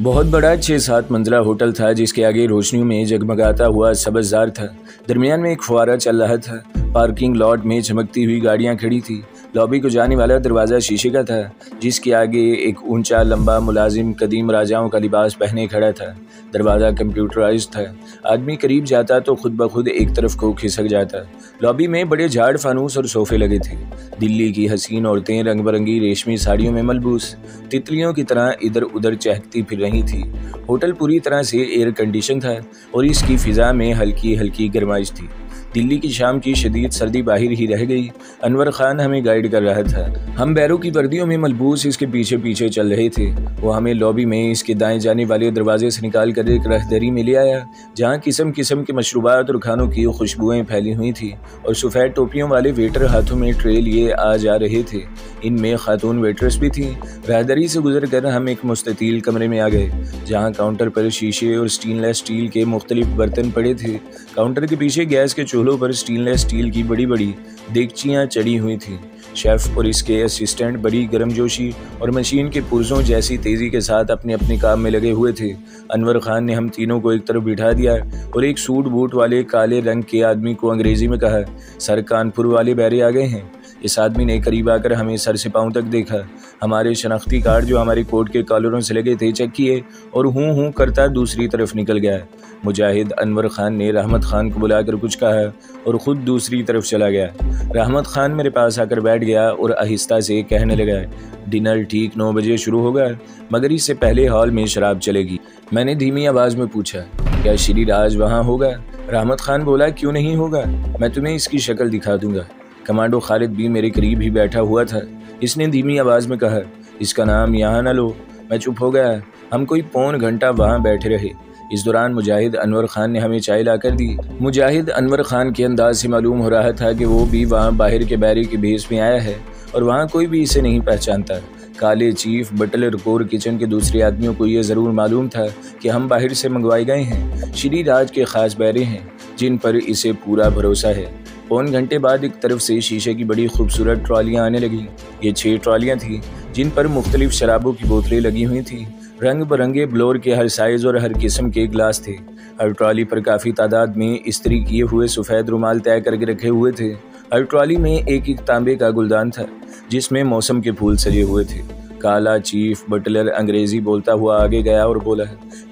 बहुत बड़ा 6-7 मंजिला होटल था जिसके आगे रोशनियों में जगमगाता हुआ सब्ज़ार था। दरमियान में एक फुवारा चल रहा था। पार्किंग लॉट में चमकती हुई गाड़ियां खड़ी थी। लॉबी को जाने वाला दरवाज़ा शीशे का था जिसके आगे एक ऊंचा लंबा मुलाजिम कदीम राजाओं का लिबास पहने खड़ा था। दरवाज़ा कंप्यूटराइज्ड था। आदमी करीब जाता तो खुद ब खुद एक तरफ को खिसक जाता। लॉबी में बड़े झाड़ फानूस और सोफे लगे थे। दिल्ली की हसीन औरतें रंग बिरंगी रेशमी साड़ियों में मलबूस तितलियों की तरह इधर उधर चहकती फिर रही थी। होटल पूरी तरह से एयर कंडीशन था और इसकी फिजा में हल्की हल्की गर्माइश थी। दिल्ली की शाम की शदीद सर्दी बाहर ही रह गई। अनवर खान हमें गाइड कर रहा था। हम बैरों की वर्दियों में मलबूस इसके पीछे पीछे चल रहे थे। वो हमें लॉबी में इसके दाएं जाने वाले दरवाजे से निकाल कर एक रहदरी में ले आया जहाँ किस्म किस्म के मशरूबात और खानों की खुशबुएं फैली हुई थी और सफ़ेद टोपियों वाले वेटर हाथों में ट्रे लिए आ जा रहे थे। इनमें खातून वेटर्स भी थी। रहदरी से गुजर कर हम एक मुस्ततील कमरे में आ गए जहाँ काउंटर पर शीशे और स्टेनलेस स्टील के मुख्तलिफ बर्तन पड़े थे। काउंटर के पीछे गैस के चूल्हों पर स्टेनलेस स्टील की बड़ी बड़ी देगचियाँ चढ़ी हुई थीं। शेफ़ और इसके असिस्टेंट बड़ी गर्मजोशी और मशीन के पुर्जों जैसी तेज़ी के साथ अपने अपने काम में लगे हुए थे। अनवर खान ने हम तीनों को एक तरफ बिठा दिया और एक सूट बूट वाले काले रंग के आदमी को अंग्रेज़ी में कहा, सर कानपुर वाले बैरे आ गए हैं। इस आदमी ने करीब आकर हमें सर से पांव तक देखा। हमारे शनाख्ती कार्ड जो हमारे कोट के कॉलरों से लगे थे चेक किए और हूँ करता दूसरी तरफ निकल गया। मुजाहिद अनवर खान ने रहमत खान को बुलाकर कुछ कहा और ख़ुद दूसरी तरफ चला गया। रहमत खान मेरे पास आकर बैठ गया और आहिस्ता से कहने लगा, डिनर ठीक 9 बजे शुरू होगा मगर इससे पहले हॉल में शराब चलेगी। मैंने धीमी आवाज़ में पूछा, क्या श्री राज वहाँ होगा? रहमत खान बोला, क्यों नहीं होगा, मैं तुम्हें इसकी शक्ल दिखा दूंगा। कमांडो खालिद भी मेरे करीब ही बैठा हुआ था। इसने धीमी आवाज़ में कहा, इसका नाम यहाँ न लो। मैं चुप हो गया। हम कोई पौन घंटा वहाँ बैठे रहे। इस दौरान मुजाहिद अनवर खान ने हमें चाय लाकर दी। मुजाहिद अनवर खान के अंदाज से मालूम हो रहा था कि वो भी वहाँ बाहर के बैरे के भेस में आया है और वहाँ कोई भी इसे नहीं पहचानता। काले चीफ बटलर कोर किचन के दूसरे आदमियों को ये ज़रूर मालूम था कि हम बाहर से मंगवाए गए हैं। श्री राज के ख़ास बैरे हैं जिन पर इसे पूरा भरोसा है। पौन घंटे बाद एक तरफ से शीशे की बड़ी खूबसूरत ट्रॉलियाँ आने लगीं। ये 6 ट्रॉलियाँ थीं जिन पर मुख्तलिफ शराबों की बोतलें लगी हुई थीं। रंग बिरंगे ब्लोर के हर साइज़ और हर किस्म के गिलास थे। हर ट्रॉली पर काफ़ी तादाद में इस्त्री किए हुए सफ़ेद रुमाल तय करके रखे हुए थे। हर ट्रॉली में एक एक तांबे का गुलदान था जिसमें मौसम के फूल सजे हुए थे। काला चीफ बटलर अंग्रेज़ी बोलता हुआ आगे गया और बोला,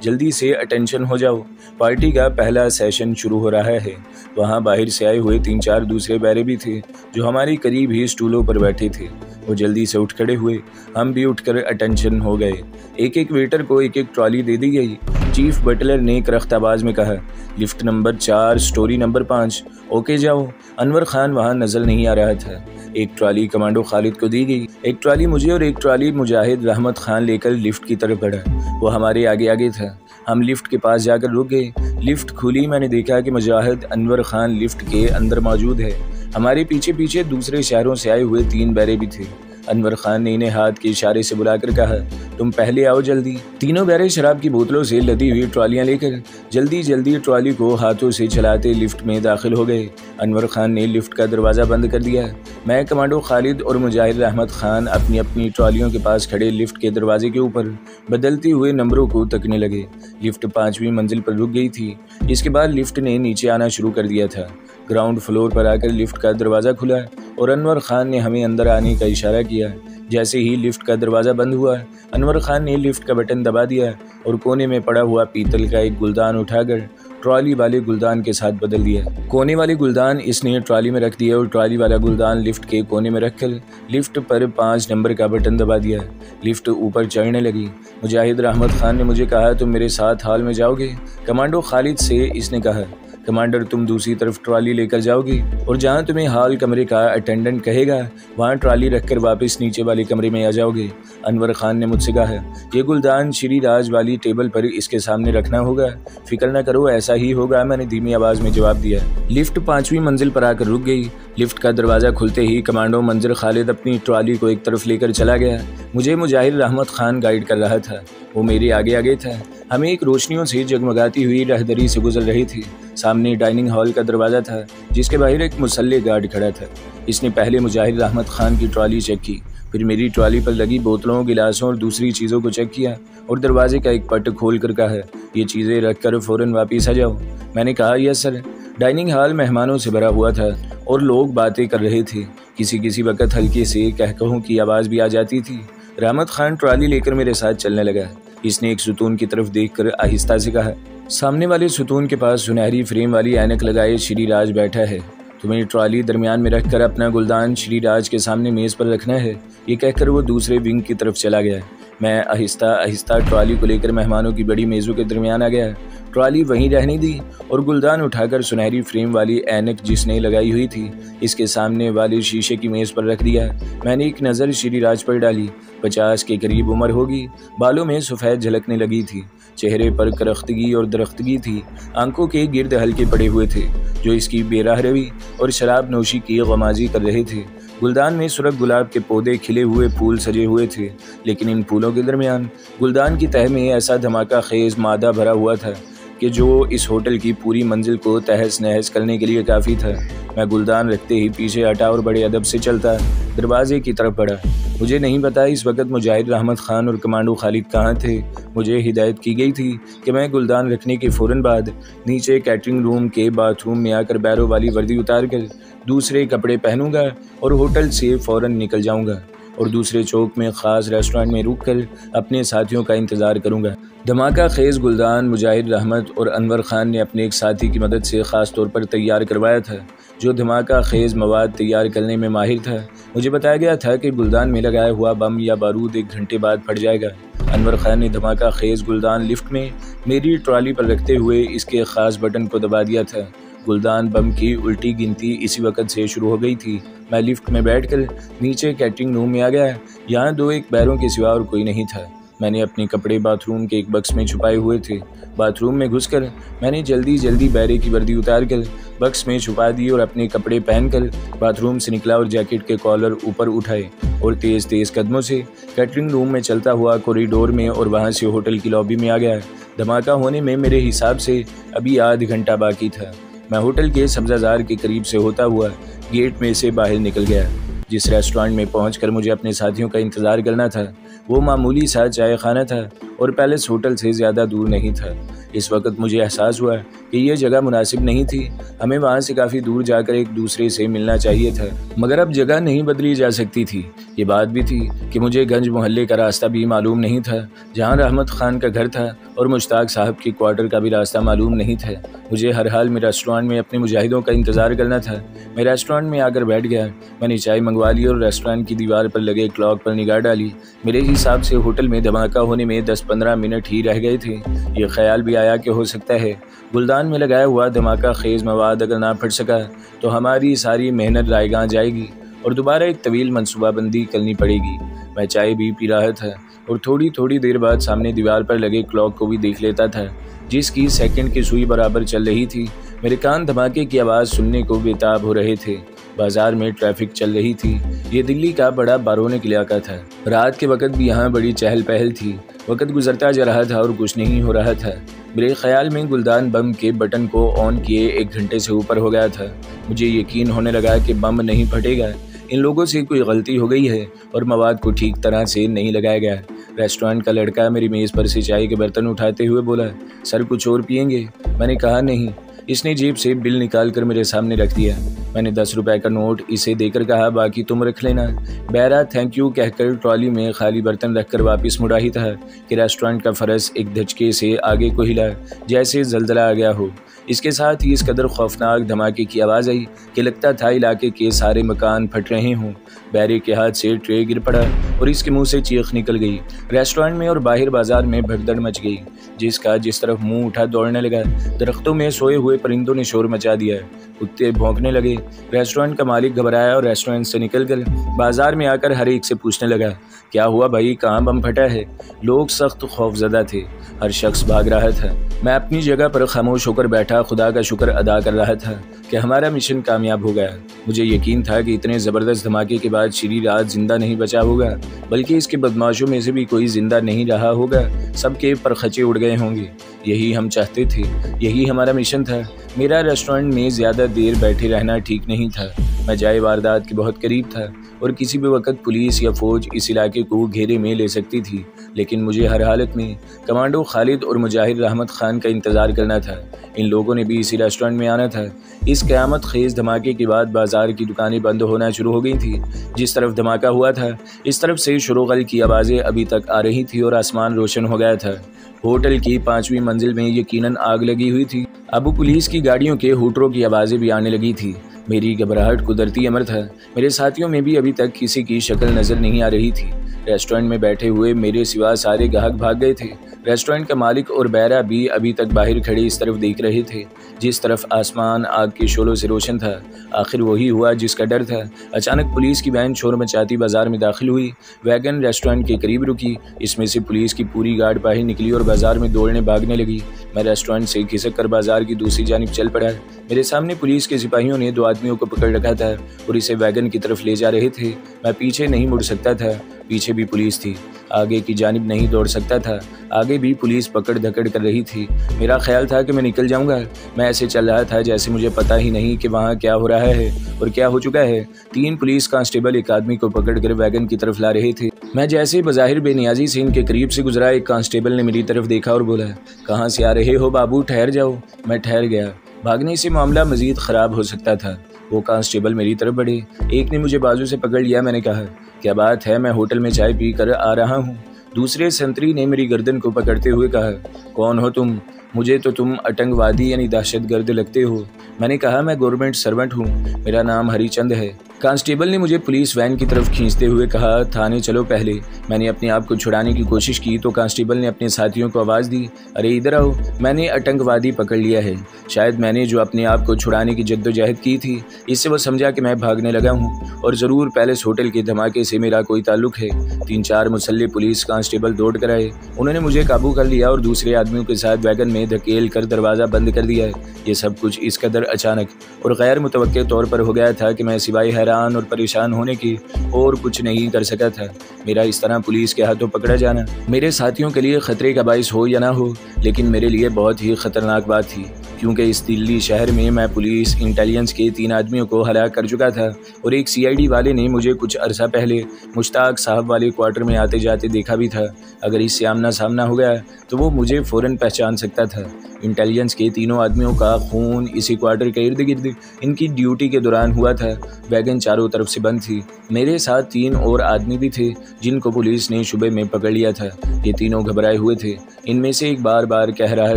जल्दी से अटेंशन हो जाओ, पार्टी का पहला सेशन शुरू हो रहा है। वहाँ बाहर से आए हुए 3-4 दूसरे बैरे भी थे जो हमारे करीब ही स्टूलों पर बैठे थे। वो जल्दी से उठ खड़े हुए। हम भी उठकर अटेंशन हो गए। एक एक वेटर को एक एक ट्रॉली दे दी गई। चीफ बटलर ने करख्त आवाज़ में कहा, lift number 4 story number 5। Okay जाओ। अनवर खान वहाँ नजर नहीं आ रहा था। एक ट्रॉली कमांडो खालिद को दी गई, एक ट्रॉली मुझे और एक ट्रॉली मुजाहिद रहमत खान लेकर लिफ्ट की तरफ बढ़ा। वो हमारे आगे आगे था। हम लिफ्ट के पास जाकर रुक गए। लिफ्ट खुली। मैंने देखा कि मुजाहिद अनवर खान लिफ्ट के अंदर मौजूद है। हमारे पीछे पीछे दूसरे शहरों से आए हुए 3 बैरे भी थे। अनवर खान ने इन्हें हाथ के इशारे से बुलाकर कहा, तुम पहले आओ जल्दी। तीनों बैरे शराब की बोतलों से लदी हुई ट्रॉलियां लेकर जल्दी जल्दी ट्रॉली को हाथों से चलाते लिफ्ट में दाखिल हो गए। अनवर खान ने लिफ्ट का दरवाज़ा बंद कर दिया। मैं, कमांडो खालिद और मुजाहिद रहमत खान अपनी अपनी ट्रॉलियों के पास खड़े लिफ्ट के दरवाजे के ऊपर बदलते हुए नंबरों को तकने लगे। लिफ्ट 5वीं मंजिल पर रुक गई थी। इसके बाद लिफ्ट ने नीचे आना शुरू कर दिया था। ग्राउंड फ्लोर पर आकर लिफ्ट का दरवाज़ा खुला और अनवर खान ने हमें अंदर आने का इशारा किया। जैसे ही लिफ्ट का दरवाज़ा बंद हुआ, अनवर खान ने लिफ्ट का बटन दबा दिया और कोने में पड़ा हुआ पीतल का एक गुलदान उठाकर ट्रॉली वाले गुलदान के साथ बदल दिया। कोने वाले गुलदान इसने ट्रॉली में रख दिया और ट्रॉली वाला गुलदान लिफ्ट के कोने में रखकर लिफ्ट पर 5 नंबर का बटन दबा दिया। लिफ्ट ऊपर चढ़ने लगी। मुजाहिद रहमत खान ने मुझे कहा, तुम मेरे साथ हॉल में जाओगे? कमांडो खालिद से इसने कहा, कमांडर तुम दूसरी तरफ ट्रॉली लेकर जाओगे और जहां तुम्हें हॉल कमरे का अटेंडेंट कहेगा वहां ट्रॉली रखकर वापस नीचे वाले कमरे में आ जाओगे। अनवर खान ने मुझसे कहा, यह गुलदान श्री राज वाली टेबल पर इसके सामने रखना होगा। फिक्र न करो, ऐसा ही होगा। मैंने धीमी आवाज़ में जवाब दिया। लिफ्ट 5वीं मंजिल पर आकर रुक गई। लिफ्ट का दरवाज़ा खुलते ही कमांडो मंजर खालिद अपनी ट्रॉली को एक तरफ लेकर चला गया। मुझे मुजाहिद रहमत खान गाइड कर रहा था। वो मेरे आगे आगे था। हमें एक रोशनियों से जगमगाती हुई राहदरी से गुजर रही थी। सामने डाइनिंग हॉल का दरवाज़ा था, जिसके बाहर एक मुसल्ले गार्ड खड़ा था। इसने पहले मुजाहिद अहमद खान की ट्रॉली चेक की, फिर मेरी ट्रॉली पर लगी बोतलों, गिलासों और दूसरी चीज़ों को चेक किया और दरवाजे का एक पट खोल कर कहा, ये चीज़ें रख कर फ़ौरन वापस आ जाओ। मैंने कहा, यस सर। डाइनिंग हॉल मेहमानों से भरा हुआ था और लोग बातें कर रहे थे। किसी वक्त हल्के से कहकहों की आवाज़ भी आ जाती थी। रहमत खान ट्रॉली लेकर मेरे साथ चलने लगा। इसने एक सुतून की तरफ देखकर आहिस्ता से कहा, सामने वाले सुतून के पास सुनहरी फ्रेम वाली ऐनक लगाए श्रीराज बैठा है। तुम्हें ट्रॉली दरमियान में रखकर अपना गुलदान श्रीराज के सामने मेज़ पर रखना है। ये कहकर वो दूसरे विंग की तरफ चला गया। मैं आहिस्ता आहिस्ता ट्रॉली को लेकर मेहमानों की बड़ी मेज़ों के दरमियान आ गया। ट्रॉली वहीं रहने दी और गुलदान उठाकर सुनहरी फ्रेम वाली ऐनक जिसने लगाई हुई थी, इसके सामने वाले शीशे की मेज़ पर रख दिया। मैंने एक नज़र श्रीराज पर डाली। 50 के करीब उम्र होगी, बालों में सफ़ेद झलकने लगी थी, चेहरे पर करख्तगी और दरख्तगी थी, आंखों के गिर्द हल्के पड़े हुए थे जो इसकी बेराह रवी और शराब नोशी की गमाजी कर रहे थे। गुलदान में सुरख गुलाब के पौधे खिले हुए फूल सजे हुए थे, लेकिन इन फूलों के दरमियान गुलदान की तह में ऐसा धमाका खेज मादा भरा हुआ था कि जो इस होटल की पूरी मंजिल को तहस नहस करने के लिए काफ़ी था। मैं गुलदान रखते ही पीछे हटा और बड़े अदब से चलता दरवाजे की तरफ बढ़ा। मुझे नहीं पता इस वक्त मुजाहिद अहमद खान और कमांडो खालिद कहाँ थे। मुझे हिदायत की गई थी कि मैं गुलदान रखने के फ़ौरन बाद नीचे कैटरिंग रूम के बाथरूम में आकर बैरों वाली वर्दी उतार कर दूसरे कपड़े पहनूंगा और होटल से फ़ौरन निकल जाऊंगा और दूसरे चौक में ख़ास रेस्टोरेंट में रुक कर अपने साथियों का इंतज़ार करूंगा। धमाका खेज़ गुलदान मुजाहिद अहमद और अनवर खान ने अपने एक साथी की मदद से ख़ास तौर पर तैयार करवाया था, जो धमाका खेज़ मवाद तैयार करने में माहिर था। मुझे बताया गया था कि गुलदान में लगाया हुआ बम या बारूद 1 घंटे बाद फट जाएगा। अनवर खान ने धमाका खेज़ गुलदान लिफ्ट में मेरी ट्रॉली पर रखते हुए इसके ख़ास बटन को दबा दिया था। गुलदान बम की उल्टी गिनती इसी वक्त से शुरू हो गई थी। मैं लिफ्ट में बैठकर नीचे कैटरिंग रूम में आ गया। यहाँ 2-1 बैरों के सिवा और कोई नहीं था। मैंने अपने कपड़े बाथरूम के एक बक्स में छुपाए हुए थे। बाथरूम में घुसकर मैंने जल्दी बैरे की वर्दी उतार कर बक्स में छुपा दी और अपने कपड़े पहनकर बाथरूम से निकला और जैकेट के कॉलर ऊपर उठाए और तेज़ कदमों से कैटरिंग रूम में चलता हुआ कॉरिडोर में और वहाँ से होटल की लॉबी में आ गया। धमाका होने में मेरे हिसाब से अभी आध घंटा बाकी था। मैं होटल के सब्ज़ाजार के करीब से होता हुआ गेट में से बाहर निकल गया। जिस रेस्टोरेंट में पहुंचकर मुझे अपने साथियों का इंतज़ार करना था, वो मामूली सा चाय खाना था और पैलेस होटल से ज़्यादा दूर नहीं था। इस वक्त मुझे एहसास हुआ कि यह जगह मुनासिब नहीं थी। हमें वहाँ से काफ़ी दूर जाकर एक दूसरे से मिलना चाहिए था, मगर अब जगह नहीं बदली जा सकती थी। ये बात भी थी कि मुझे गंज मोहल्ले का रास्ता भी मालूम नहीं था, जहाँ रहमत खान का घर था, और मुश्ताक साहब के क्वार्टर का भी रास्ता मालूम नहीं था। मुझे हर हाल में रेस्टोरेंट में अपने मुजाहिदों का इंतज़ार करना था। मैं रेस्टोरेंट में आकर बैठ गया। मैंने चाय मंगवा ली और रेस्टोरेंट की दीवार पर लगे क्लॉक पर निगाह डाली। मेरे हिसाब से होटल में धमाका होने में 10-15 मिनट ही रह गए थे। ये ख्याल भी आया कि हो सकता है गुलदान में लगाया हुआ धमाका खेज़ मवाद अगर ना फट सका तो हमारी सारी मेहनत रायगां जाएगी और दोबारा एक तवील मनसूबाबंदी करनी पड़ेगी। मैं चाय भी पी रहा था और थोड़ी देर बाद सामने दीवार पर लगे क्लॉक को भी देख लेता था, जिसकी सेकंड की सुई बराबर चल रही थी। मेरे कान धमाके की आवाज़ सुनने को बेताब हो रहे थे। बाजार में ट्रैफिक चल रही थी। ये दिल्ली का बड़ा बारोनिक इलाका था। रात के वक्त भी यहाँ बड़ी चहल पहल थी। वक्त गुजरता जा रहा था और कुछ नहीं हो रहा था। मेरे ख्याल में गुलदान बम के बटन को ऑन किए 1 घंटे से ऊपर हो गया था। मुझे यकीन होने लगा कि बम नहीं फटेगा। इन लोगों से कोई गलती हो गई है और मवाद को ठीक तरह से नहीं लगाया गया। रेस्टोरेंट का लड़का मेरी मेज़ पर से चाय के बर्तन उठाते हुए बोला, सर कुछ और पियेंगे? मैंने कहा नहीं। इसने जेब से बिल निकाल कर मेरे सामने रख दिया। मैंने 10 रुपए का नोट इसे देकर कहा, बाकी तुम रख लेना। बहरा थैंक यू कहकर ट्रॉली में खाली बर्तन रखकर वापस मुड़ा ही था कि रेस्टोरेंट का फरस एक धचके से आगे को हिला, जैसे जल्जला आ गया हो। इसके साथ ही इस कदर खौफनाक धमाके की आवाज़ आई कि लगता था इलाके के सारे मकान फट रहे हों। बैरे के हाथ से ट्रे गिर पड़ा और इसके मुंह से चीख निकल गई। रेस्टोरेंट में और बाहर बाजार में भगदड़ मच गई। जिसका जिस तरफ मुंह उठा दौड़ने लगा। दरख्तों में सोए हुए परिंदों ने शोर मचा दिया। कुत्ते भौंकने लगे। रेस्टोरेंट का मालिक घबराया और रेस्टोरेंट से निकलकर बाजार में आकर हर एक से पूछने लगा, क्या हुआ भाई, कहाँ बम फटा है? लोग सख्त खौफजदा थे। हर शख्स भाग रहा था। मैं अपनी जगह पर खामोश होकर बैठा खुदा का शुक्र अदा कर रहा था कि हमारा मिशन कामयाब हो गया। मुझे यकीन था कि इतने ज़बरदस्त धमाके के बाद श्रीराज जिंदा नहीं बचा होगा, बल्कि इसके बदमाशों में से भी कोई जिंदा नहीं रहा होगा। सबके परखचे उड़ गए गए होंगे। यही हम चाहते थे, यही हमारा मिशन था। मेरा रेस्टोरेंट में ज़्यादा देर बैठे रहना ठीक नहीं था। मैं जाए वारदात के बहुत करीब था और किसी भी वक्त पुलिस या फौज इस इलाके को घेरे में ले सकती थी, लेकिन मुझे हर हालत में कमांडो खालिद और मुजाहिद रहमत खान का इंतज़ार करना था। इन लोगों ने भी इसी रेस्टोरेंट में आना था। इस क़यामत खेज़ धमाके के बाद बाज़ार की दुकानें बंद होना शुरू हो गई थी। जिस तरफ धमाका हुआ था इस तरफ से शोरगुल की आवाज़ें अभी तक आ रही थी और आसमान रोशन हो गया था। होटल की 5वीं मंजिल में यकीनन आग लगी हुई थी। अब पुलिस की गाड़ियों के हूटरों की आवाज़ें भी आने लगी थी। मेरी घबराहट कुदरती अमर था। मेरे साथियों में भी अभी तक किसी की शक्ल नज़र नहीं आ रही थी। रेस्टोरेंट में बैठे हुए मेरे सिवा सारे ग्राहक भाग गए थे। रेस्टोरेंट का मालिक और बैरा भी अभी तक बाहर खड़े इस तरफ देख रहे थे जिस तरफ आसमान आग के शोलों से रोशन था। आखिर वही हुआ जिसका डर था। अचानक पुलिस की वैन शोर मचाती बाजार में दाखिल हुई। वैगन रेस्टोरेंट के करीब रुकी। इसमें से पुलिस की पूरी गार्ड बाहर निकली और बाजार में दौड़ने भागने लगी। मैं रेस्टोरेंट से खिसक कर बाजार की दूसरी जानिब चल पड़ा। मेरे सामने पुलिस के सिपाहियों ने 2 आदमियों को पकड़ रखा था और इसे वैगन की तरफ ले जा रहे थे। मैं पीछे नहीं मुड़ सकता था, पीछे भी पुलिस थी। आगे की जानिब नहीं दौड़ सकता था, आगे भी पुलिस पकड़ धकड़ कर रही थी। मेरा ख्याल था कि मैं निकल जाऊंगा। मैं ऐसे चल रहा था जैसे मुझे पता ही नहीं कि वहाँ क्या हो रहा है और क्या हो चुका है। 3 पुलिस कांस्टेबल एक आदमी को पकड़कर वैगन की तरफ ला रहे थे। मैं जैसे बज़ाहिर बेनियाजी से इनके करीब से गुजरा, एक कांस्टेबल ने मेरी तरफ देखा और बोला, कहाँ से आ रहे हो बाबू, ठहर जाओ। मैं ठहर गया। भागने से मामला मज़ीद ख़राब हो सकता था। वो कांस्टेबल मेरी तरफ बढ़े। एक ने मुझे बाजू से पकड़ लिया। मैंने कहा, क्या बात है, मैं होटल में चाय पी कर आ रहा हूँ। दूसरे संतरी ने मेरी गर्दन को पकड़ते हुए कहा, कौन हो तुम? मुझे तो तुम आतंकवादी यानी दहशतगर्द लगते हो। मैंने कहा, मैं गवर्नमेंट सर्वेंट हूँ, मेरा नाम हरिचंद है। कांस्टेबल ने मुझे पुलिस वैन की तरफ खींचते हुए कहा, थाने चलो पहले। मैंने अपने आप को छुड़ाने की कोशिश की तो कांस्टेबल ने अपने साथियों को आवाज़ दी, अरे इधर आओ, मैंने आतंकवादी पकड़ लिया है। शायद मैंने जो अपने आप को छुड़ाने की जद्दोजहद की थी, इससे वो समझा कि मैं भागने लगा हूँ और ज़रूर पैलेस होटल के धमाके से मेरा कोई ताल्लुक है। 3-4 मुसल्ले पुलिस कांस्टेबल दौड़ कर आए। उन्होंने मुझे काबू कर लिया और दूसरे आदमियों के साथ वैगन में धकेल कर दरवाज़ा बंद कर दिया। ये सब कुछ इस कदर अचानक और गैर मुतवक्के तौर पर हो गया था कि मैं सिवाय हैरान और परेशान होने की और कुछ नहीं कर सका था। मेरा इस तरह पुलिस के हाथों पकड़ा जाना मेरे साथियों के लिए खतरे का बाइस हो या ना हो, लेकिन मेरे लिए बहुत ही खतरनाक बात थी, क्योंकि इस दिल्ली शहर में मैं पुलिस इंटेलिजेंस के 3 आदमियों को हलाक कर चुका था और एक CID वाले ने मुझे कुछ अरसा पहले मुश्ताक साहब वाले क्वार्टर में आते जाते देखा भी था। अगर इससे आमना सामना हो गया तो वो मुझे फ़ौरन पहचान सकता था। इंटेलिजेंस के 3 आदमियों का खून इसी क्वार्टर के इर्द गिर्द इनकी ड्यूटी के दौरान हुआ था। वैगन चारों तरफ से बंद थी। मेरे साथ 3 और आदमी भी थे जिनको पुलिस ने शुबे में पकड़ लिया था। ये तीनों घबराए हुए थे। इनमें से एक बार बार कह रहा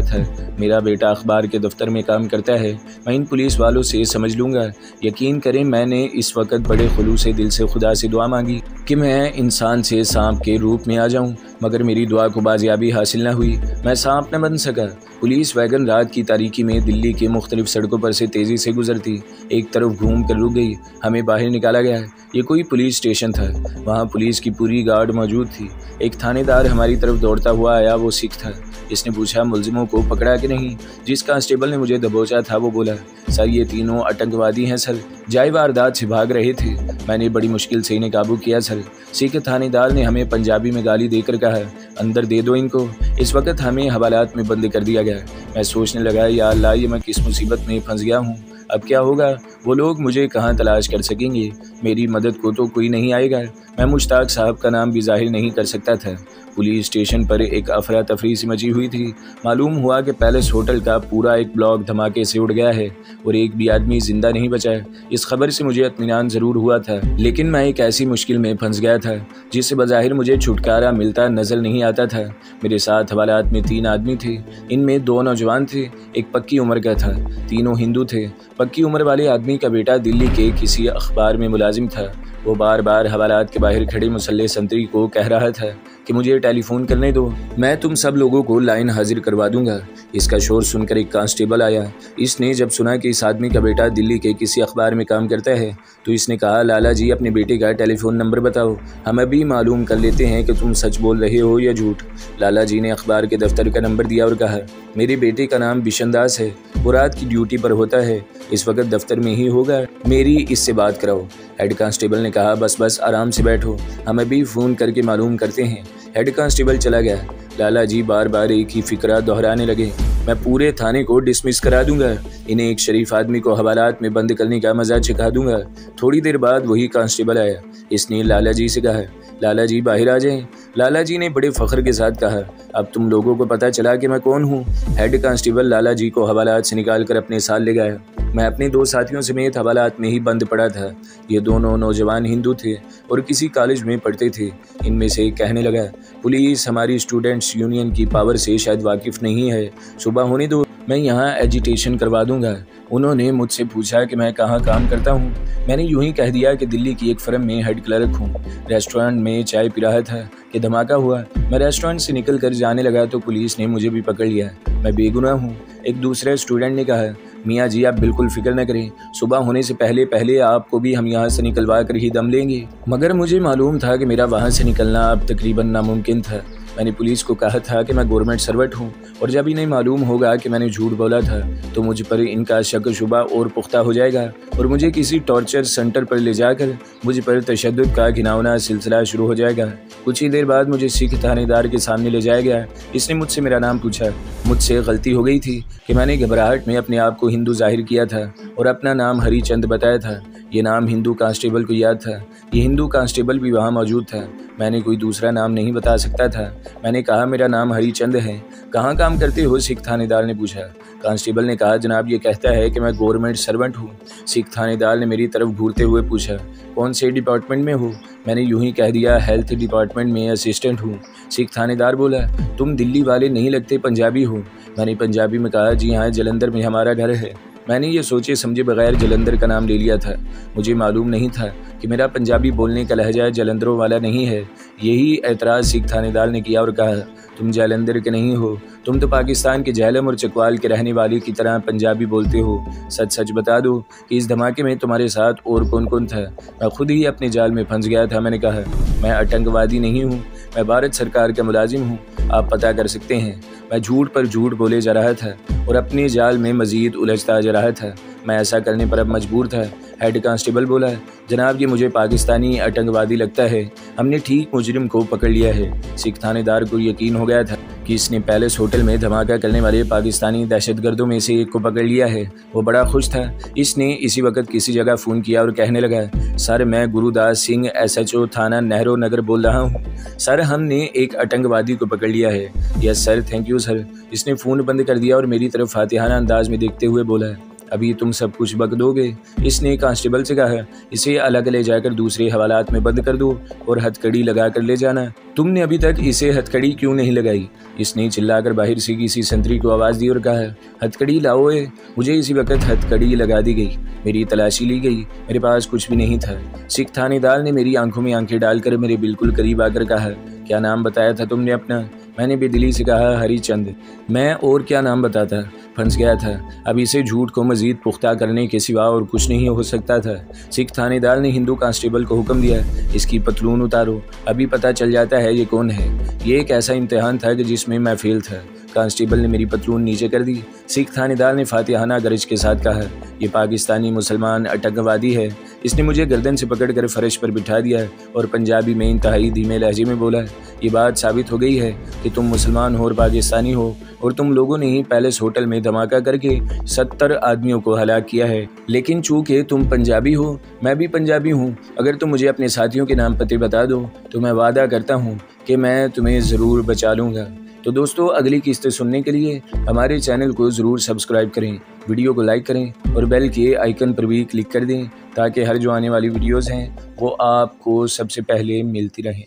था, मेरा बेटा अखबार के दफ्तर में काम करता है, मैं इन पुलिस वालों से समझ लूँगा। यकीन करें, मैंने इस वक्त बड़े खुलूस दिल से खुदा से दुआ मांगी कि मैं इंसान से सांप के रूप में आ जाऊं, मगर मेरी दुआ को बाजियाबी हासिल न हुई। मैं सांप न बन सका। पुलिस वैगन रात की तारीकी में दिल्ली के मुख्तलिफ सड़कों पर से तेज़ी से गुजरती। एक तरफ घूम कर रुक गई। हमें बाहर निकाला गया। ये कोई पुलिस स्टेशन था। वहाँ पुलिस की पूरी गार्ड मौजूद थी। एक थानेदार हमारी तरफ दौड़ता हुआ आया। वो सिख था। इसने पूछा, मुलजिमों को पकड़ा कि नहीं? जिस कांस्टेबल ने मुझे दबोचा था वो बोला, सर ये तीनों आतंकवादी हैं सर, जाए वारदात से भाग रहे थे। मैंने बड़ी मुश्किल से इन्हें काबू किया सर। सिख थानेदार ने हमें पंजाबी में गाली देकर कहा, अंदर दे दो इनको। इस वक्त हमें हवालात में बंद कर दिया गया। मैं सोचने लगा, या अल्लाह, ये मैं किस मुसीबत में फंस गया हूँ। अब क्या होगा? वो लोग मुझे कहाँ तलाश कर सकेंगे? मेरी मदद को तो कोई नहीं आएगा। मैं मुश्ताक साहब का नाम भी जाहिर नहीं कर सकता था। पुलिस स्टेशन पर एक अफरा तफरी सी मची हुई थी। मालूम हुआ कि पैलेस होटल का पूरा एक ब्लॉक धमाके से उड़ गया है और एक भी आदमी जिंदा नहीं बचा है। इस खबर से मुझे इत्मीनान ज़रूर हुआ था, लेकिन मैं एक ऐसी मुश्किल में फंस गया था जिससे बज़ाहिर मुझे छुटकारा मिलता नज़र नहीं आता था। मेरे साथ हवालात में 3 आदमी थे। इनमें 2 नौजवान थे, एक पक्की उम्र का था। तीनों हिंदू थे। पक्की उम्र वाले आदमी का बेटा दिल्ली के किसी अखबार में मुलाजिम था। वो बार बार हवालात के बाहर खड़े मुसल्ले संतरी को कह रहा था कि मुझे टेलीफोन करने दो, मैं तुम सब लोगों को लाइन हाजिर करवा दूंगा। इसका शोर सुनकर एक कांस्टेबल आया। इसने जब सुना कि इस आदमी का बेटा दिल्ली के किसी अखबार में काम करता है तो इसने कहा, लाला जी अपने बेटे का टेलीफोन नंबर बताओ, हम अभी मालूम कर लेते हैं कि तुम सच बोल रहे हो या झूठ। लाला जी ने अखबार के दफ्तर का नंबर दिया और कहा, मेरे बेटे का नाम बिशन दास है, वो रात की ड्यूटी पर होता है, इस वक्त दफ्तर में ही होगा, मेरी इससे बात कराओ। हेड कांस्टेबल ने कहा, बस बस आराम से बैठो, हम अभी फ़ोन करके मालूम करते हैं। हेड कांस्टेबल चला गया। लाला जी बार बार एक ही फिक्रा दोहराने लगे, मैं पूरे थाने को डिसमिस करा दूंगा, इन्हें एक शरीफ आदमी को हवालात में बंद करने का मजा चखा दूंगा। थोड़ी देर बाद वही कांस्टेबल आया। इसने लाला जी से कहा, लाला जी बाहर आ जाएं। लाला जी ने बड़े फख्र के साथ कहा, अब तुम लोगों को पता चला कि मैं कौन हूँ। हेड कांस्टेबल लाला जी को हवालात से निकाल कर अपने साथ ले गया। मैं अपने 2 साथियों समेत हवालात में ही बंद पड़ा था। ये दोनों नौजवान हिंदू थे और किसी कॉलेज में पढ़ते थे। इनमें से एक कहने लगा, पुलिस हमारी स्टूडेंट्स यूनियन की पावर से शायद वाकिफ़ नहीं है, सुबह होने दो, मैं यहाँ एजिटेशन करवा दूंगा। उन्होंने मुझसे पूछा कि मैं कहाँ काम करता हूँ। मैंने यूं ही कह दिया कि दिल्ली की एक फर्म में हेड क्लर्क हूँ। रेस्टोरेंट में चाय पी रहा था कि धमाका हुआ। मैं रेस्टोरेंट से निकल कर जाने लगा तो पुलिस ने मुझे भी पकड़ लिया। मैं बेगुनाह हूँ। एक दूसरे स्टूडेंट ने कहा, मियाँ जी आप बिल्कुल फिक्र न करें, सुबह होने से पहले पहले आपको भी हम यहाँ से निकलवा कर ही दम लेंगे। मगर मुझे मालूम था कि मेरा वहाँ से निकलना अब तकरीबन नामुमकिन था। मैंने पुलिस को कहा था कि मैं गवर्नमेंट सर्वेंट हूँ और जब इन्हें मालूम होगा कि मैंने झूठ बोला था तो मुझ पर इनका शक शुबा और पुख्ता हो जाएगा और मुझे किसी टॉर्चर सेंटर पर ले जाकर मुझ पर तशद्दुद का घिनौना सिलसिला शुरू हो जाएगा। कुछ ही देर बाद मुझे सिख थानेदार के सामने ले जाया गया। इसने मुझसे मेरा नाम पूछा। मुझसे गलती हो गई थी कि मैंने घबराहट में अपने आप को हिंदू जाहिर किया था और अपना नाम हरीचंद बताया था। ये नाम हिंदू कांस्टेबल को याद था। ये हिंदू कांस्टेबल भी वहाँ मौजूद था। मैंने कोई दूसरा नाम नहीं बता सकता था। मैंने कहा, मेरा नाम हरीचंद है। कहाँ काम करते हो? सिख थानेदार ने पूछा। कांस्टेबल ने कहा, जनाब ये कहता है कि मैं गवर्नमेंट सर्वेंट हूँ। सिख थानेदार ने मेरी तरफ घूरते हुए पूछा, कौन से डिपार्टमेंट में हो? मैंने यूं ही कह दिया, हेल्थ डिपार्टमेंट में असिस्टेंट हूँ। सिख थानेदार बोला, तुम दिल्ली वाले नहीं लगते, पंजाबी हो। मैंने पंजाबी में कहा, जी हाँ, जलंधर में हमारा घर है। मैंने ये सोचे समझे बगैर जलंधर का नाम ले लिया था। मुझे मालूम नहीं था कि मेरा पंजाबी बोलने का लहजा जलंधरों वाला नहीं है। यही एतराज़ सिख थानेदार ने किया और कहा, तुम जालंधर के नहीं हो, तुम तो पाकिस्तान के झेलम और चकवाल के रहने वाले की तरह पंजाबी बोलते हो। सच सच बता दो कि इस धमाके में तुम्हारे साथ और कौन कौन था? मैं खुद ही अपने जाल में फंस गया था। मैंने कहा, मैं आतंकवादी नहीं हूँ, मैं भारत सरकार का मुलाजिम हूँ, आप पता कर सकते हैं। मैं झूठ पर झूठ बोले जा रहा था और अपने जाल में मज़ीद उलझता जा रहा था। मैं ऐसा करने पर अब मजबूर था। हेड कांस्टेबल बोला, जनाब ये मुझे पाकिस्तानी आतंकवादी लगता है, हमने ठीक मुजरिम को पकड़ लिया है। सिख थानेदार को यकीन हो गया था कि इसने पैलेस होटल में धमाका करने वाले पाकिस्तानी दहशतगर्दों में से एक को पकड़ लिया है। वो बड़ा खुश था। इसने इसी वक्त किसी जगह फ़ोन किया और कहने लगा, सर मैं गुरुदास सिंह SHO थाना नेहरू नगर बोल रहा हूँ। सर हमने एक आतंकवादी को पकड़ लिया है। Yes sir, thank you sir. इसने फ़ोन बंद कर दिया और मेरी तरफ फातिहाना अंदाज में देखते हुए बोला, अभी तुम सब कुछ बक दोगे? इसने कांस्टेबल से कहा, इसे अलग ले जाकर दूसरे हवालात में बंद कर दो और हथकड़ी लगा कर ले जाना। तुमने अभी तक इसे हथकड़ी क्यों नहीं लगाई? इसने चिल्लाकर बाहर से किसी संतरी को आवाज़ दी और कहा, हथकड़ी लाओ। मुझे इसी वक्त हथकड़ी लगा दी गई। मेरी तलाशी ली गई। मेरे पास कुछ भी नहीं था। सिख थानेदार ने मेरी आंखों में आंखें डालकर मेरे बिल्कुल करीब आकर कहा, क्या नाम बताया था तुमने अपना? मैंने बेदिली से कहा, हरीचंद। मैं और क्या नाम बताता? फंस गया था। अब इसे झूठ को मजीद पुख्ता करने के सिवा और कुछ नहीं हो सकता था। सिख थानेदार ने हिंदू कांस्टेबल को हुक्म दिया, इसकी पतलून उतारो, अभी पता चल जाता है ये कौन है। ये एक ऐसा इम्तिहान था कि जिसमें मैं फेल था। कांस्टेबल ने मेरी पतलून नीचे कर दी। सिख थानेदार ने फातिहाना गरज के साथ कहा, ये पाकिस्तानी मुसलमान आतंकवादी है। इसने मुझे गर्दन से पकड़कर फर्श पर बिठा दिया और पंजाबी में इंतहाई धीमे लहजे में बोला, ये बात साबित हो गई है कि तुम मुसलमान हो और पाकिस्तानी हो और तुम लोगों ने ही पैलेस होटल में धमाका करके 70 आदमियों को हलाक किया है। लेकिन चूंकि तुम पंजाबी हो, मैं भी पंजाबी हूँ, अगर तुम मुझे अपने साथियों के नाम पते बता दो तो मैं वादा करता हूँ कि मैं तुम्हें ज़रूर बचा लूँगा। तो दोस्तों, अगली किस्तें सुनने के लिए हमारे चैनल को ज़रूर सब्सक्राइब करें, वीडियो को लाइक करें और बेल के आइकन पर भी क्लिक कर दें ताकि हर जो आने वाली वीडियोज़ हैं वो आपको सबसे पहले मिलती रहें।